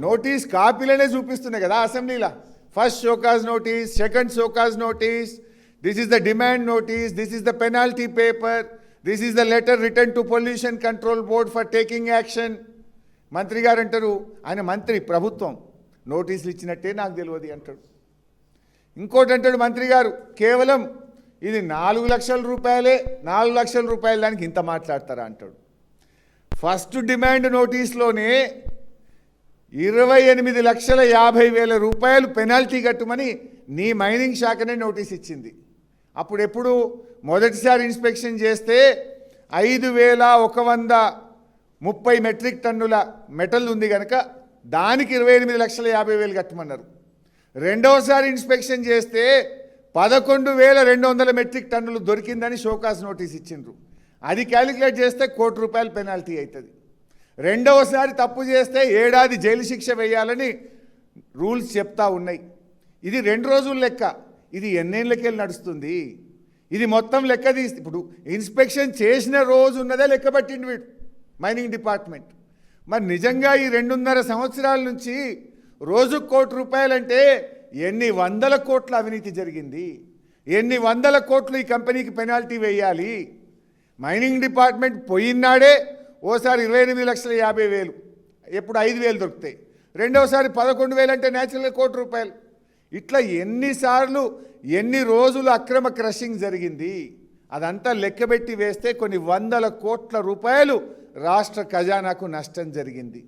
Notice కాపీలనే చూపిస్తున్నాయి కదా అసెంబ్లీలో. First show cause notice, second show cause notice, this is the demand notice, this is the penalty paper, this is the letter return to pollution control board for taking action. మంత్రి గారు అంటారు, ఆయన మంత్రి, ప్రభుత్వం నోటీసులు ఇచ్చినట్టే నాకు తెలియదు అంటాడు. ఇంకోటి అంటాడు మంత్రి గారు, కేవలం ఇది 4 లక్షల రూపాయలే, 4 లక్షల రూపాయల దానికి ఇంత మాట్లాడతారా అంటాడు. ఫస్ట్ డిమాండ్ నోటీస్లోనే 28,50,000 రూపాయలు పెనాల్టీ కట్టమని నీ మైనింగ్ శాఖనే నోటీస్ ఇచ్చింది. అప్పుడు ఎప్పుడు మొదటిసారి ఇన్స్పెక్షన్ చేస్తే 5,130 మెట్రిక్ టన్నుల మెటల్ ఉంది కనుక దానికి 28,50,000 కట్టమన్నారు. రెండవసారి ఇన్స్పెక్షన్ చేస్తే 11,200 మెట్రిక్ టన్నులు దొరికిందని షోకాస్ నోటీస్ ఇచ్చిండ్రు. అది క్యాలిక్యులేట్ చేస్తే ₹1,00,00,000 పెనాల్టీ అవుతుంది. రెండవసారి తప్పు చేస్తే 7 ఏడాది జైలు శిక్ష వేయాలని రూల్స్ చెప్తా ఉన్నాయి. ఇది 2 రోజుల లెక్క, ఇది ఎన్నేళ్ళకెళ్ళి నడుస్తుంది? ఇది మొత్తం లెక్క తీసి ఇప్పుడు ఇన్స్పెక్షన్ చేసిన రోజు ఉన్నదే లెక్క పట్టింది వీడు మైనింగ్ డిపార్ట్మెంట్. మరి నిజంగా ఈ 2.5 సంవత్సరాల నుంచి రోజుకు ₹1,00,00,000 అంటే ఎన్ని వందల కోట్ల అవినీతి జరిగింది, ఎన్ని వందల కోట్లు ఈ కంపెనీకి పెనాల్టీ వేయాలి. మైనింగ్ డిపార్ట్మెంట్ పోయినాడే ఓసారి 28,50,000, ఎప్పుడు 5,000 దొరుకుతాయి, రెండవసారి 11,000 అంటే న్యాచురల్గా ₹1,00,00,000. ఇట్లా ఎన్నిసార్లు ఎన్ని రోజులు అక్రమ క్రషింగ్ జరిగింది అదంతా లెక్కబెట్టి వేస్తే కొన్ని వందల కోట్ల రూపాయలు రాష్ట్ర ఖజానాకు నష్టం జరిగింది.